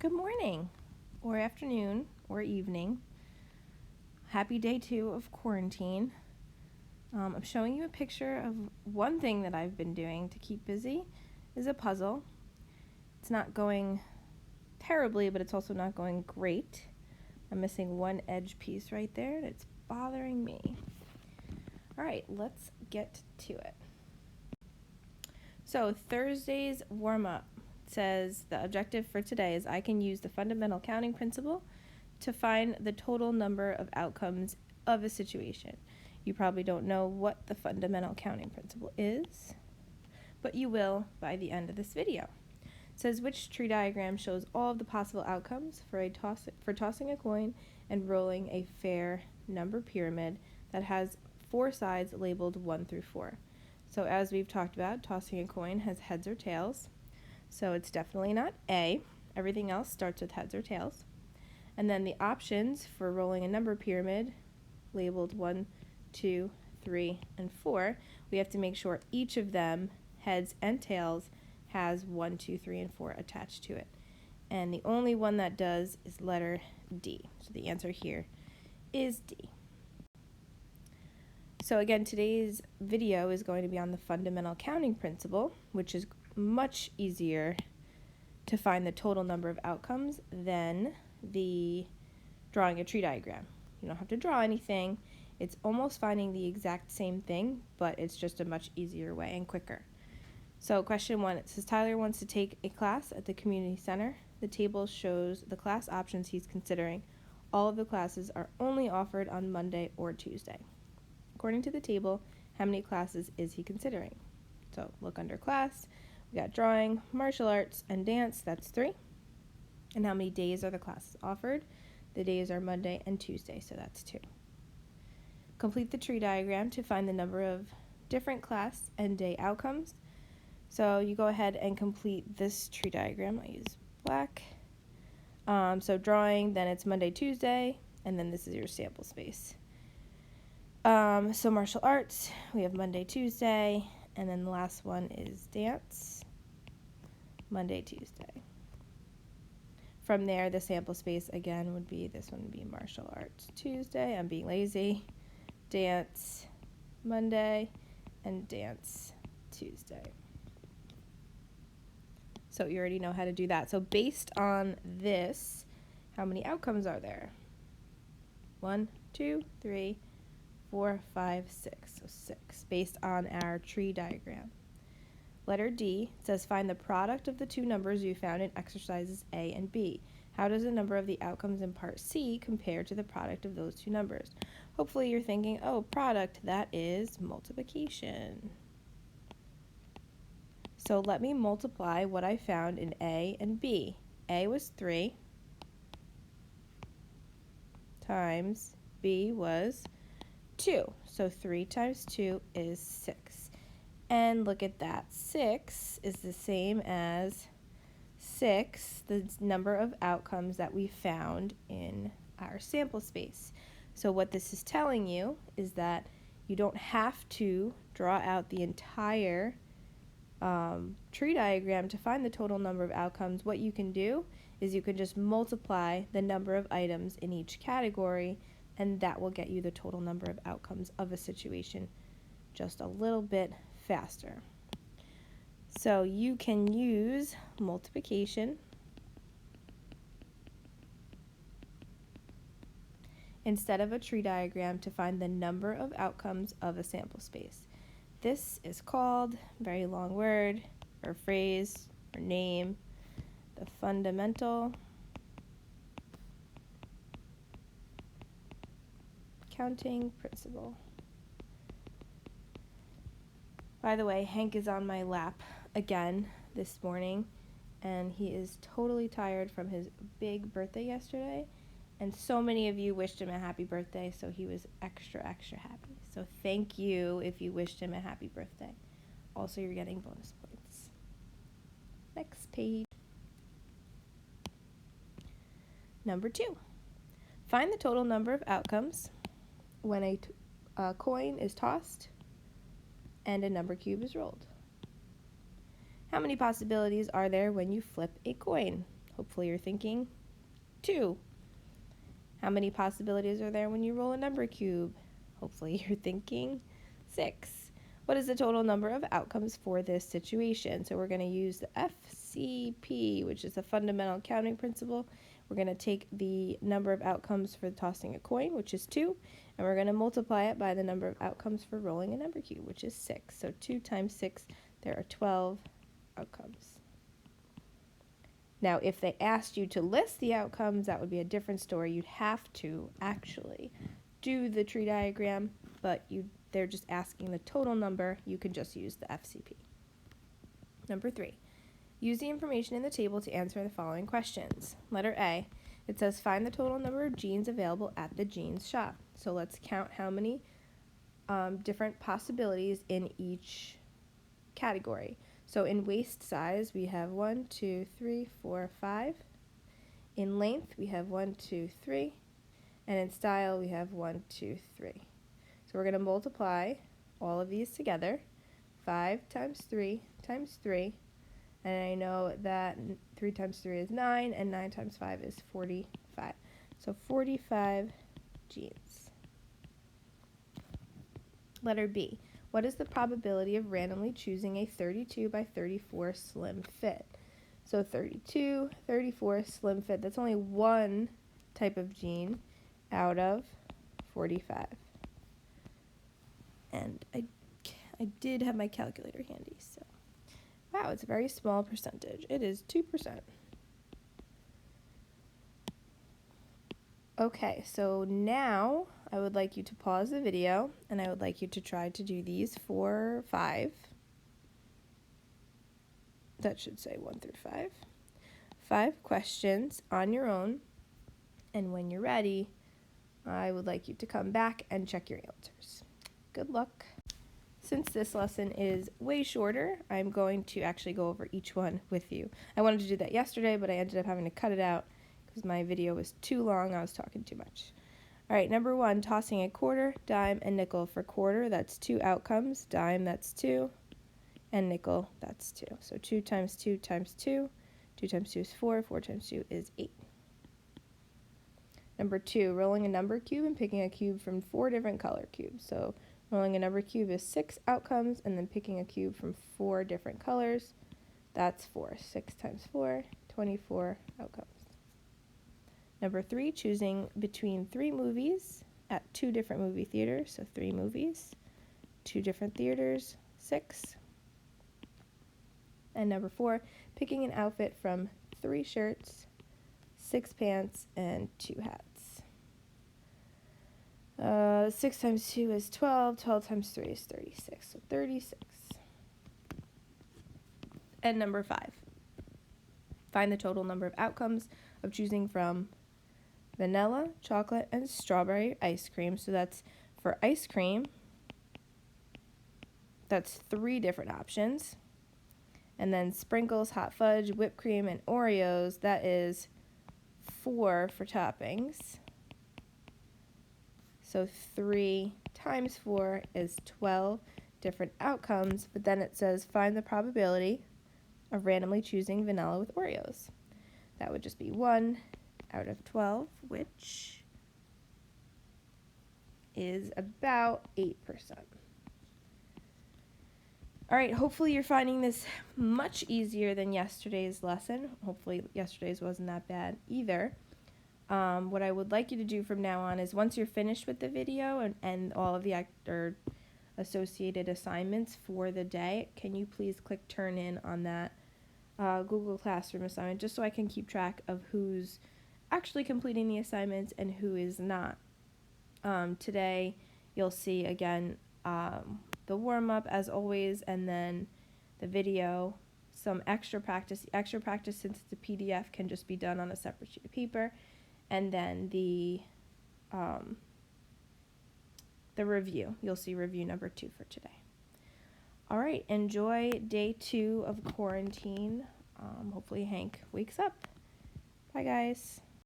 Good morning, or afternoon, or evening. Happy day 2 of quarantine. I'm showing you a picture of one thing that I've been doing to keep busy is a puzzle. It's not going terribly, but it's also not going great. I'm missing one edge piece right there, and it's bothering me. All right, let's get to it. So Thursday's warm-up says the objective for today is I can use the fundamental counting principle to find the total number of outcomes of a situation. You probably don't know what the fundamental counting principle is, but you will by the end of this video. It says which tree diagram shows all of the possible outcomes for tossing a coin and rolling a fair number pyramid that has 4 sides labeled 1 through 4. So as we've talked about, tossing a coin has heads or tails. So it's definitely not A. Everything else starts with heads or tails. And then the options for rolling a number pyramid labeled 1, 2, 3, and 4, we have to make sure each of them, heads and tails, has 1, 2, 3, and 4 attached to it. And the only one that does is letter D. So the answer here is D. So again, today's video is going to be on the fundamental counting principle, which is much easier to find the total number of outcomes than the drawing a tree diagram. You don't have to draw anything. It's almost finding the exact same thing, but it's just a much easier way and quicker. So question 1, it says Tyler wants to take a class at the community center. The table shows the class options he's considering. All of the classes are only offered on Monday or Tuesday. According to the table, how many classes is he considering? So look under class. We got drawing, martial arts, and dance. That's 3. And how many days are the classes offered? The days are Monday and Tuesday, so that's 2. Complete the tree diagram to find the number of different class and day outcomes. So you go ahead and complete this tree diagram. I use black. So drawing, then it's Monday, Tuesday, and then this is your sample space. So martial arts, we have Monday, Tuesday, and then the last one is dance, Monday, Tuesday. From there, the sample space again would be, this one would be martial arts Tuesday, I'm being lazy, dance Monday, and dance Tuesday. So you already know how to do that. So based on this, how many outcomes are there? 1, 2, 3, 4, 5, 6. So 6 based on our tree diagram. Letter D says find the product of the two numbers you found in exercises A and B. How does the number of the outcomes in part C compare to the product of those two numbers? Hopefully you're thinking, oh, product, that is multiplication. So let me multiply what I found in A and B. A was 3 times B was 2. So 3 times 2 is 6. And look at that. 6 is the same as 6, the number of outcomes that we found in our sample space. So what this is telling you is that you don't have to draw out the entire tree diagram to find the total number of outcomes. What you can do is you can just multiply the number of items in each category, and that will get you the total number of outcomes of a situation just a little bit faster. So you can use multiplication instead of a tree diagram to find the number of outcomes of a sample space. This is called, very long word, or phrase, or name, the fundamental counting principle. By the way, Hank is on my lap again this morning, and he is totally tired from his big birthday yesterday, and so many of you wished him a happy birthday, so he was extra happy. So thank you if you wished him a happy birthday. Also, you're getting bonus points. Next page. Number 2. Find the total number of outcomes when a coin is tossed and a number cube is rolled. How many possibilities are there when you flip a coin? Hopefully you're thinking 2. How many possibilities are there when you roll a number cube? Hopefully you're thinking 6. What is the total number of outcomes for this situation? So we're going to use the FCP, which is the fundamental counting principle. We're going to take the number of outcomes for tossing a coin, which is 2, and we're going to multiply it by the number of outcomes for rolling a number cube, which is 6. So 2 times 6, there are 12 outcomes. Now, if they asked you to list the outcomes, that would be a different story. You'd have to actually do the tree diagram, but they're just asking the total number. You can just use the FCP. Number 3, use the information in the table to answer the following questions. Letter A, it says find the total number of jeans available at the jeans shop. So let's count how many different possibilities in each category. So in waist size, we have 1, 2, 3, 4, 5. In length, we have 1, 2, 3. And in style, we have 1, 2, 3. So we're going to multiply all of these together. 5 times 3 times 3. And I know that 3 times 3 is 9, and 9 times 5 is 45. So 45 jeans. Letter B. What is the probability of randomly choosing a 32 by 34 slim fit? So 32, 34 slim fit, that's only one type of jean out of 45. And I did have my calculator handy, so wow, it's a very small percentage. It is 2%. Okay, so now I would like you to pause the video, and I would like you to try to do these for 5. That should say 1 through 5. 5 questions on your own, and when you're ready, I would like you to come back and check your answers. Good luck. Since this lesson is way shorter, I'm going to actually go over each one with you. I wanted to do that yesterday, but I ended up having to cut it out because my video was too long. I was talking too much. All right, number 1, tossing a quarter, dime, and nickel. For quarter, that's 2 outcomes. Dime, that's 2. And nickel, that's 2. So 2 times 2 times 2. 2 times 2 is 4. 4 times 2 is 8. Number 2, rolling a number cube and picking a cube from 4 different color cubes. So rolling a number cube is 6 outcomes, and then picking a cube from 4 different colors. That's 4. 6 times 4, 24 outcomes. Number 3, choosing between 3 movies at 2 different movie theaters. So 3 movies, 2 different theaters, 6. And number 4, picking an outfit from 3 shirts, 6 pants, and 2 hats. 6 times 2 is 12. 12 times 3 is 36. So 36. And number 5, find the total number of outcomes of choosing from vanilla, chocolate, and strawberry ice cream. So that's for ice cream, that's 3 different options. And then sprinkles, hot fudge, whipped cream, and Oreos, that is 4 for toppings. So 3 times 4 is 12 different outcomes, but then it says find the probability of randomly choosing vanilla with Oreos. That would just be 1 out of 12, which is about 8%. All right, hopefully you're finding this much easier than yesterday's lesson. Hopefully yesterday's wasn't that bad either. What I would like you to do from now on is once you're finished with the video and all of the associated assignments for the day, can you please click turn in on that Google Classroom assignment just so I can keep track of who's actually completing the assignments and who is not. Today you'll see again the warm-up as always, and then the video, some extra practice. Extra practice, since it's a PDF, can just be done on a separate sheet of paper, and then the review. You'll see review number 2 for today. All right, enjoy day 2 of quarantine. Hopefully Hank wakes up. Bye, guys.